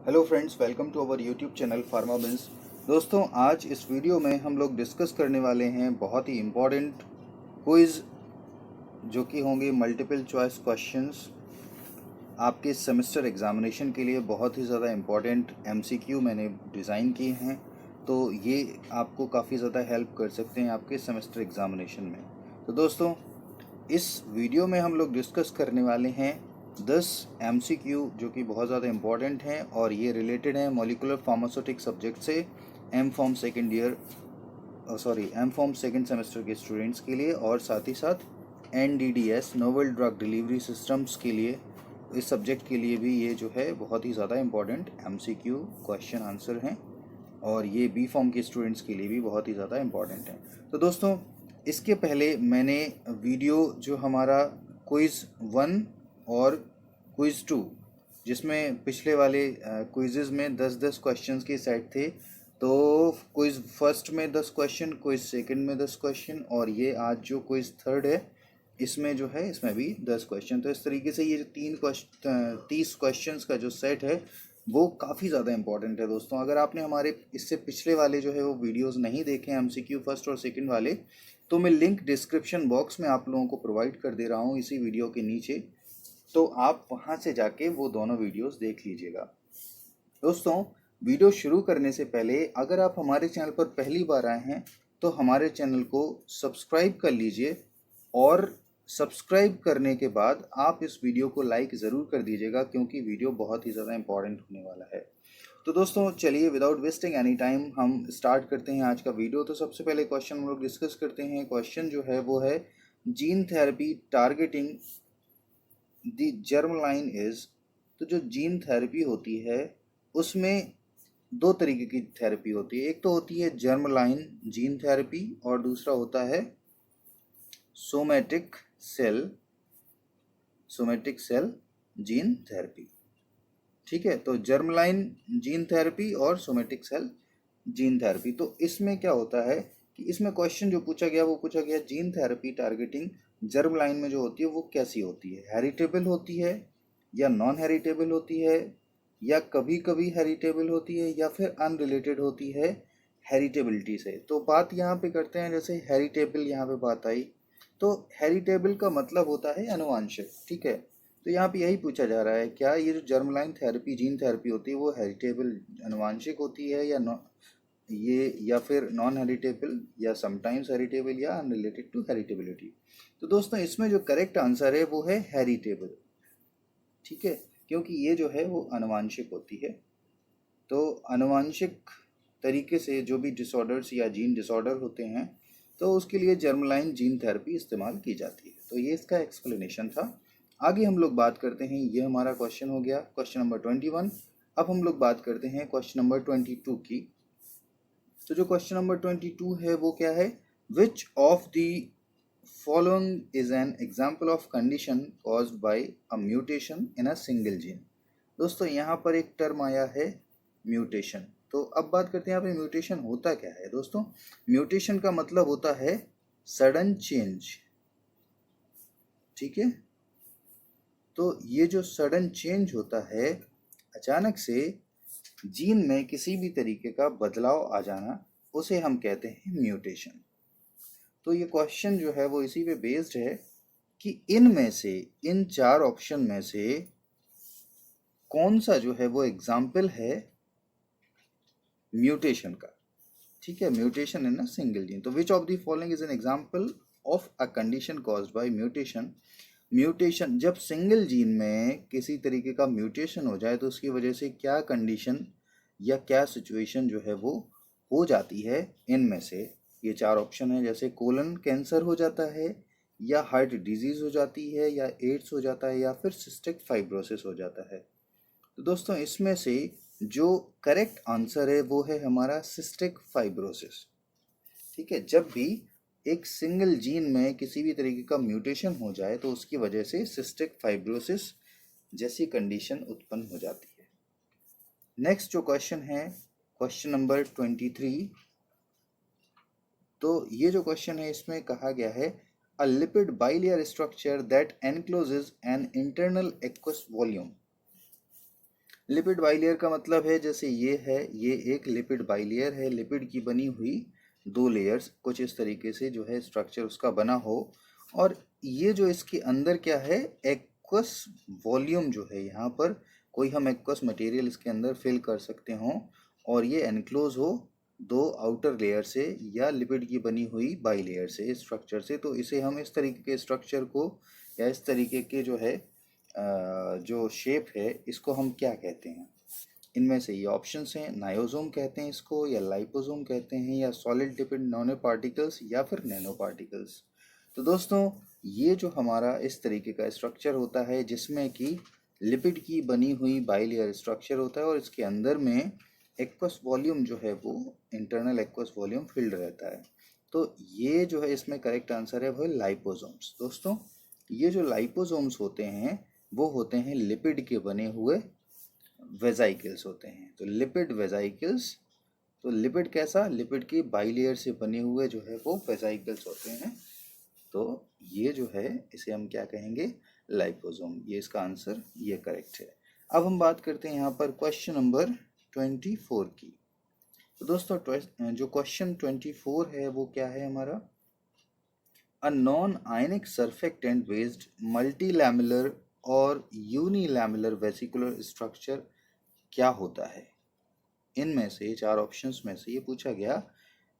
Hello friends, welcome to our YouTube channel Pharmabins. दोस्तों, आज इस वीडियो में हम लोग डिस्कस करने वाले हैं बहुत ही इम्पॉर्टेंट क्विज़ जो कि होंगे मल्टीपल चॉइस क्वेश्चंस आपके सेमेस्टर एग्जामिनेशन के लिए। बहुत ही ज़्यादा इम्पॉर्टेंट एमसीक्यू मैंने डिज़ाइन किए हैं, तो ये आपको काफ़ी ज़्यादा हेल्प कर सकते हैं आपके सेमेस्टर एग्जामिनेशन में। तो दोस्तों, इस वीडियो में हम लोग डिस्कस करने वाले हैं 10 एमसीक्यू जो कि बहुत ज़्यादा इम्पॉर्टेंट हैं और ये रिलेटेड हैं मॉलिक्यूलर फार्मास्यूटिक सब्जेक्ट से एम फॉर्म सेकेंड सेमेस्टर के स्टूडेंट्स के लिए, और साथ ही साथ NDDS novel drug delivery systems के लिए, इस सब्जेक्ट के लिए भी ये जो है बहुत ही ज़्यादा इम्पॉर्टेंट एमसीक्यू क्वेश्चन आंसर हैं, और ये बी फॉर्म के स्टूडेंट्स के लिए भी बहुत ही ज़्यादा इम्पॉर्टेंट हैं। तो दोस्तों, इसके पहले मैंने वीडियो जो हमारा क्विज़ 1 और क्विज़ 2, जिसमें पिछले वाले क्विज़ेज़ में 10-10 क्वेश्चंस के सेट थे, तो क्विज़ फर्स्ट में 10 क्वेश्चन, क्विज़ सेकंड में 10 क्वेश्चन, और ये आज जो क्विज़ थर्ड है इसमें जो है इसमें भी 10 क्वेश्चन। तो इस तरीके से ये जो 30 क्वेश्चंस का जो सेट है वो काफ़ी ज़्यादा इंपॉर्टेंट है दोस्तों। अगर आपने हमारे इससे पिछले वाले जो है वो वीडियोस नहीं देखे हैं एमसीक्यू फर्स्ट और सेकंड वाले, तो मैं लिंक डिस्क्रिप्शन बॉक्स में आप लोगों को प्रोवाइड कर दे रहा हूँ इसी वीडियो के नीचे, तो आप वहाँ से जाके वो दोनों वीडियोस देख लीजिएगा। दोस्तों, वीडियो शुरू करने से पहले अगर आप हमारे चैनल पर पहली बार आए हैं तो हमारे चैनल को सब्सक्राइब कर लीजिए, और सब्सक्राइब करने के बाद आप इस वीडियो को लाइक ज़रूर कर दीजिएगा क्योंकि वीडियो बहुत ही ज़्यादा इंपॉर्टेंट होने वाला है। तो दोस्तों, चलिए विदाउट वेस्टिंग एनी टाइम हम स्टार्ट करते हैं आज का वीडियो। तो सबसे पहले क्वेश्चन हम लोग डिस्कस करते हैं। क्वेश्चन जो है वो है gene therapy targeting the germ line is. तो जो जीन थेरेपी होती है उसमें दो तरीके की थेरेपी होती है। एक तो होती है जर्म लाइन जीन थेरेपी, और दूसरा होता है सोमैटिक सेल जीन थेरेपी। ठीक है, तो जर्म लाइन जीन थेरेपी और सोमैटिक सेल जीन थेरेपी। तो इसमें क्या होता है कि इसमें क्वेश्चन जो पूछा गया वो पूछा गया gene therapy targeting germ line में जो होती है वो कैसी होती है, हेरिटेबल होती है या नॉन हेरिटेबल होती है, या कभी कभी हेरिटेबल होती है, या फिर अनरिलेटेड होती है हेरिटेबिलिटी से। तो बात यहाँ पे करते हैं, जैसे हेरिटेबल यहाँ पे बात आई, तो हेरिटेबल का मतलब होता है अनुवांशिक। ठीक है, तो यहाँ पे यही पूछा जा रहा है क्या ये जो germ line therapy gene therapy होती है वो हेरिटेबल अनुवांशिक होती है या फिर नॉन हेरिटेबल, या समटाइम्स हेरिटेबल, या अनरिलेटेड टू हेरिटेबिलिटी। तो दोस्तों, इसमें जो करेक्ट आंसर है वो है हेरिटेबल। ठीक है, क्योंकि ये जो है वो आनुवांशिक होती है। तो आनुवांशिक तरीके से जो भी डिसऑर्डर्स या जीन डिसऑर्डर होते हैं तो उसके लिए जर्मलाइन जीन थेरेपी इस्तेमाल की जाती है। तो ये इसका एक्सप्लेनेशन था। आगे हम लोग बात करते हैं, ये हमारा क्वेश्चन हो गया क्वेश्चन नंबर 21। अब हम लोग बात करते हैं क्वेश्चन नंबर 22 की। तो जो क्वेश्चन नंबर 22 है वो क्या है, विच of the following is an example of condition caused bye a mutation in a single gene. दोस्तों, यहाँ पर एक टर्म आया है म्यूटेशन। तो अब बात करते हैं यहाँ पे म्यूटेशन होता क्या है। दोस्तों, म्यूटेशन का मतलब होता है सडन चेंज। ठीक है, तो ये जो सडन चेंज होता है, अचानक से जीन में किसी भी तरीके का बदलाव आ जाना, उसे हम कहते हैं म्यूटेशन। तो ये क्वेश्चन जो है वो इसी पे बेस्ड है कि इनमें से, इन चार ऑप्शन में से कौन सा जो है वो एग्जाम्पल है म्यूटेशन का। ठीक है, mutation in a single gene. तो which of the following is an example of a condition caused by mutation. Mutation, जब सिंगल जीन में किसी तरीके का म्यूटेशन हो जाए तो उसकी वजह से क्या कंडीशन या क्या सिचुएशन जो है वो हो जाती है। इनमें से ये चार ऑप्शन है, जैसे कोलन कैंसर हो जाता है, या हार्ट डिजीज हो जाती है, या एड्स हो जाता है, या फिर सिस्टिक फाइब्रोसिस हो जाता है। तो दोस्तों, इसमें से जो करेक्ट आंसर है वो है हमारा सिस्टिक फाइब्रोसिस। ठीक है, जब भी एक सिंगल जीन में किसी भी तरीके का म्यूटेशन हो जाए तो उसकी वजह से सिस्टिक फाइब्रोसिस जैसी कंडीशन उत्पन्न हो जाती है। नेक्स्ट जो क्वेश्चन है क्वेश्चन नंबर 23। तो ये जो क्वेश्चन है इसमें कहा गया है अ lipid bilayer structure that encloses an internal aqueous volume. Lipid bilayer का मतलब है जैसे ये है, ये एक लिपिड बाइलेयर है, लिपिड की बनी हुई दो लेयर्स, कुछ इस तरीके से जो है स्ट्रक्चर उसका बना हो। और ये जो इसके अंदर क्या है, एक्वस वॉल्यूम जो है, यहाँ पर कोई हम एक्वस मटेरियल इसके अंदर फिल कर सकते हों और ये एनक्लोज हो दो आउटर लेयर से या लिपिड की बनी हुई बाई लेयर से स्ट्रक्चर से, तो इसे हम इस तरीके के स्ट्रक्चर को या इस तरीके के जो है जो शेप है इसको हम क्या कहते हैं। इनमें से ये ऑप्शंस हैं, नायोसोम कहते हैं इसको, या लाइपोसोम कहते हैं, या सॉलिड लिपिड नैनो पार्टिकल्स, या फिर नैनो पार्टिकल्स। तो दोस्तों ये जो हमारा इस तरीके का स्ट्रक्चर होता है जिसमें कि लिपिड की बनी हुई बाइलेयर स्ट्रक्चर होता है और इसके अंदर में एक्वस वॉल्यूम जो है वो इंटरनल एक्वस वॉल्यूम फिल्ड रहता है। तो ये जो है इसमें करेक्ट आंसर है वो है लाइपोसोम्स। दोस्तों ये जो लाइपोसोम्स होते हैं वो होते हैं लिपिड के बने हुए वेजाइकल्स होते हैं। तो लिपिड वेजाइकल्स, तो लिपिड कैसा, लिपिड की बाइलेयर से बने हुए जो है वो वेजाइकल्स होते हैं। तो ये जो है इसे हम क्या कहेंगे, लाइपोसोम। ये इसका आंसर ये करेक्ट है। अब हम बात करते हैं यहाँ पर क्वेश्चन नंबर 24 की। तो दोस्तों जो क्वेश्चन 24 है वो क्या है हमारा, a non ionic surfactant based multilamellar और यूनिलैमेलर वेसिकुलर स्ट्रक्चर क्या होता है। इनमें से चार ऑप्शंस में से ये पूछा गया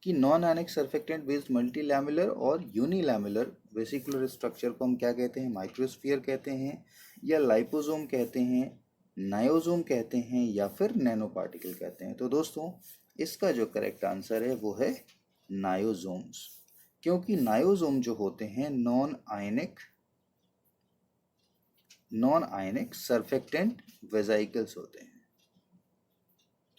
कि non ionic surfactant based multilamellar और यूनिलैमेलर वेसिकुलर स्ट्रक्चर को हम क्या कहते हैं, माइक्रोस्फीयर कहते हैं, या लाइपोसोम कहते हैं, नायोसोम कहते हैं, या फिर नैनो पार्टिकल कहते हैं। तो दोस्तों इसका जो करेक्ट आंसर है वो है नायोसोम्स, क्योंकि नायोसोम जो होते हैं नॉन आयनिक सर्फेक्टेंट वेजाइकल्स होते हैं।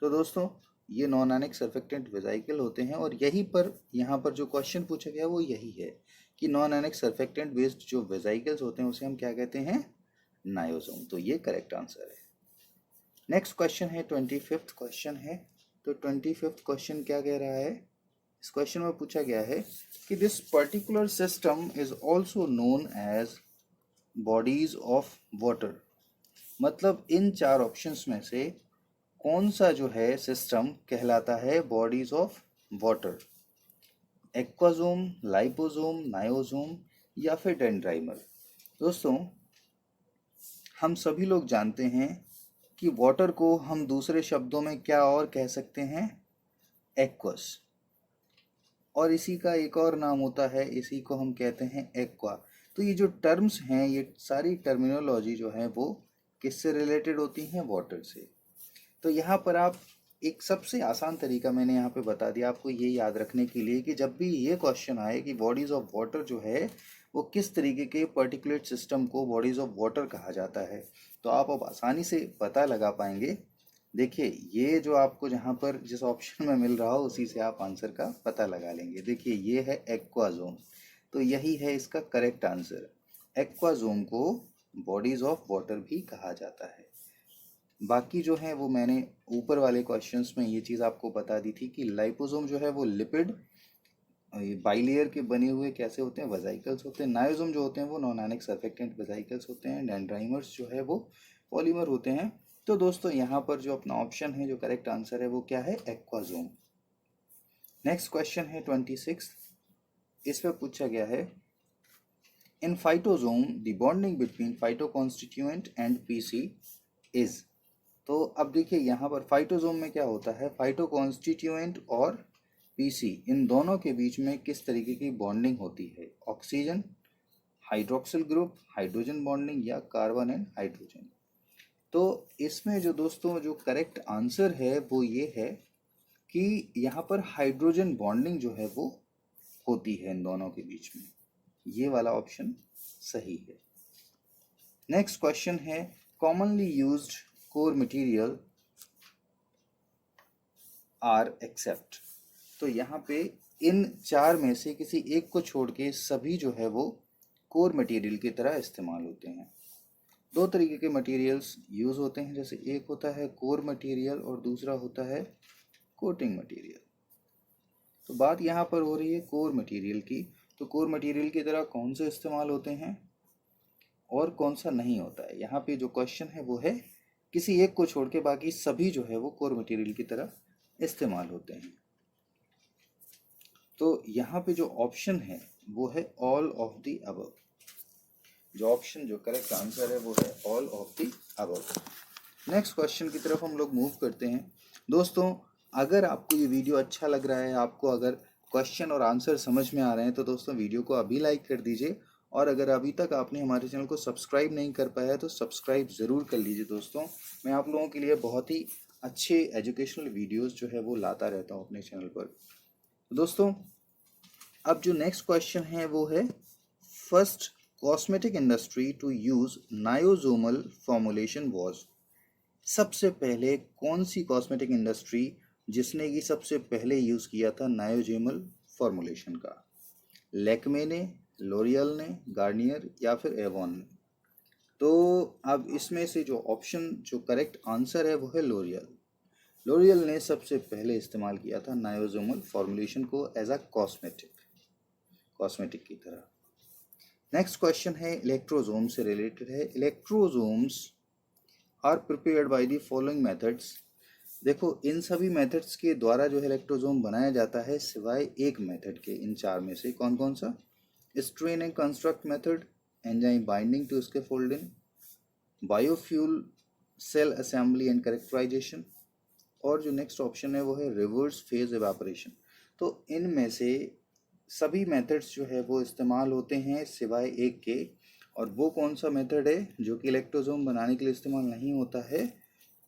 तो दोस्तों ये नॉन आयनिक सर्फेक्टेंट वेजाइकल होते हैं और यहीं पर यहाँ पर जो क्वेश्चन पूछा गया वो यही है कि नॉन आयनिक सर्फेक्टेंट बेस्ड जो वेजाइकल्स होते हैं उसे हम क्या कहते हैं, नायोसोम। तो ये करेक्ट आंसर है। नेक्स्ट क्वेश्चन है 25th क्वेश्चन है। तो 25th क्वेश्चन क्या कह रहा है, इस क्वेश्चन में पूछा गया है कि this particular system is also known as bodies of water. मतलब इन चार ऑप्शंस में से कौन सा जो है सिस्टम कहलाता है bodies of water, aquasome, liposome, niosome, या फिर डेंड्राइमर। दोस्तों हम सभी लोग जानते हैं कि वाटर को हम दूसरे शब्दों में क्या और कह सकते हैं, एक्वस, और इसी का एक और नाम होता है, इसी को हम कहते हैं एक्वा। तो ये जो टर्म्स हैं, ये सारी टर्मिनोलॉजी जो है वो किससे रिलेटेड होती हैं, वाटर से। तो यहाँ पर आप एक सबसे आसान तरीका मैंने यहाँ पे बता दिया आपको ये याद रखने के लिए कि जब भी ये क्वेश्चन आए कि बॉडीज ऑफ वाटर जो है वो किस तरीके के पर्टिकुलेट सिस्टम को बॉडीज ऑफ वाटर कहा जाता है, तो आप अब आसानी से पता लगा पाएंगे। देखिए ये जो आपको जहाँ पर जिस ऑप्शन में मिल रहा हो उसी से आप आंसर का पता लगा लेंगे। देखिए ये है एक्वाजोम, तो यही है इसका करेक्ट आंसर। एक्वाजोम को बॉडीज ऑफ वाटर भी कहा जाता है। बाकी जो है वो मैंने ऊपर वाले क्वेश्चंस में ये चीज़ आपको बता दी थी कि लाइपोसोम जो है वो लिपिड बाइलेयर के बने हुए कैसे होते हैं, वेजाइकल्स होते हैं। नायोसोम जो होते हैं वो नॉन आयनिक सर्फेक्टेंट वेजाइकल्स होते हैं। डेंड्राइमर्स जो है वो पॉलीमर होते हैं। तो दोस्तों यहाँ पर जो अपना ऑप्शन है जो करेक्ट आंसर है वो क्या है, एक्वाजोम। नेक्स्ट क्वेश्चन है 26। इस पर पूछा गया है in phytosome the bonding between phytoconstituent and PC is. तो अब देखिए यहाँ पर फाइटोसोम में क्या होता है, फाइटोकॉन्स्टिट्यूएंट और पीसी इन दोनों के बीच में किस तरीके की बॉन्डिंग होती है, oxygen, hydroxyl group, hydrogen bonding, या कार्बन एंड हाइड्रोजन। तो इसमें जो दोस्तों जो करेक्ट आंसर है वो ये है कि यहाँ पर हाइड्रोजन बॉन्डिंग जो है वो होती है इन दोनों के बीच में। ये वाला ऑप्शन सही है। नेक्स्ट क्वेश्चन है commonly used core material are except. तो यहाँ पे इन चार में से किसी एक को छोड़ के सभी जो है वो कोर मटेरियल की तरह इस्तेमाल होते हैं। दो तरीके के मटेरियल्स यूज़ होते हैं, जैसे एक होता है कोर मटेरियल और दूसरा होता है कोटिंग मटेरियल। तो बात यहाँ पर हो रही है कोर मटेरियल की। तो कोर मटेरियल की तरह कौन से इस्तेमाल होते हैं और कौन सा नहीं होता है। यहाँ पे जो क्वेश्चन है वो है किसी एक को छोड़ के बाकी सभी जो है वो कोर मटेरियल की तरह इस्तेमाल होते हैं। तो यहाँ पे जो ऑप्शन है वो है ऑल ऑफ द अबव। जो ऑप्शन जो करेक्ट आंसर है वो है all of the above. Next question की तरफ हम लोग मूव करते हैं। दोस्तों, अगर आपको ये वीडियो अच्छा लग रहा है, आपको अगर क्वेश्चन और आंसर समझ में आ रहे हैं, तो दोस्तों वीडियो को अभी लाइक कर दीजिए। और अगर अभी तक आपने हमारे चैनल को सब्सक्राइब नहीं कर पाया है तो सब्सक्राइब ज़रूर कर लीजिए। दोस्तों, मैं आप लोगों के लिए बहुत ही अच्छे एजुकेशनल वीडियोस जो है वो लाता रहता हूँ अपने चैनल पर। दोस्तों, अब जो नेक्स्ट क्वेश्चन है वो है first cosmetic industry to use niosomal formulation was. सबसे पहले कौन सी कॉस्मेटिक इंडस्ट्री जिसने कि सबसे पहले यूज़ किया था नायोजेमल फॉर्मुलेशन का? लैक्मे ने, लॉरियल ने, गार्नियर या फिर एवॉन ने? तो अब इसमें से जो ऑप्शन जो करेक्ट आंसर है वो है लॉरियल। लॉरियल ने सबसे पहले इस्तेमाल किया था नायोजेमल फॉर्मुलेशन को एज अ कॉस्मेटिक की तरह। नेक्स्ट क्वेश्चन है इलेक्ट्रोसोम से रिलेटेड है। Electrosomes are prepared by the following methods. देखो, इन सभी मेथड्स के द्वारा जो है इलेक्ट्रोसोम बनाया जाता है सिवाय एक मेथड के। इन चार में से कौन कौन सा? Strain and construct method, enzyme binding to scaffolding, biofuel cell assembly and characterisation, और जो नेक्स्ट ऑप्शन है वो है रिवर्स फेज एवापोरेशन। तो इनमें से सभी मेथड्स जो है वो इस्तेमाल होते हैं सिवाय एक के। और वो कौन सा मेथड है जो कि इलेक्ट्रोसोम बनाने के लिए इस्तेमाल नहीं होता है?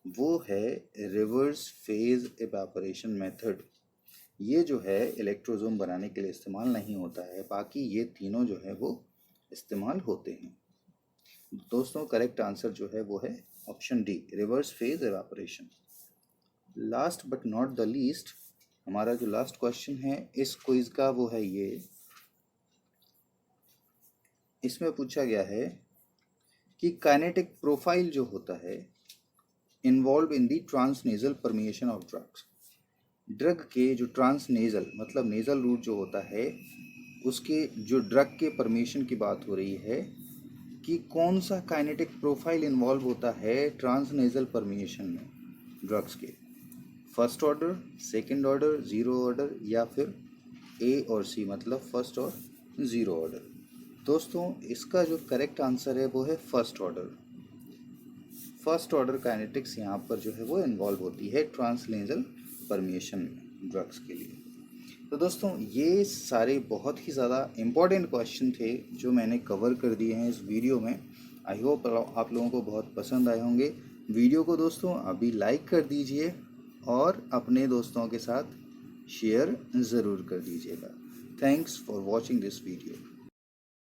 वो है रिवर्स फेज एवापोरेशन मेथड। ये जो है इलेक्ट्रोसोम बनाने के लिए इस्तेमाल नहीं होता है, बाकी ये तीनों जो है वो इस्तेमाल होते हैं। दोस्तों, करेक्ट आंसर जो है वो है option D, reverse phase evaporation. Last but not the least, हमारा जो लास्ट क्वेश्चन है इस क्विज का वो है ये। इसमें पूछा गया है कि काइनेटिक प्रोफाइल जो होता है involve in the transnasal permeation of drugs. Drug के जो ट्रांसनेजल मतलब नेजल रूट जो होता है उसके जो ड्रग के परमिशन की बात हो रही है कि कौन सा काइनेटिक प्रोफाइल इन्वॉल्व होता है ट्रांसनेजल परमिएशन में ड्रग्स के? First order, second order, zero order या फिर ए और सी मतलब फर्स्ट और ज़ीरो ऑर्डर? दोस्तों, इसका जो करेक्ट आंसर है वो है first order. First order kinetics यहाँ पर जो है वो इन्वॉल्व होती है ट्रांसनेजल परमिएशन में ड्रग्स के लिए। तो दोस्तों, ये सारे बहुत ही ज़्यादा इम्पॉर्टेंट क्वेश्चन थे जो मैंने कवर कर दिए हैं इस वीडियो में। आई होप आप लोगों को बहुत पसंद आए होंगे। वीडियो को दोस्तों अभी लाइक कर दीजिए और अपने दोस्तों के साथ शेयर ज़रूर कर दीजिएगा। Thanks for watching this video.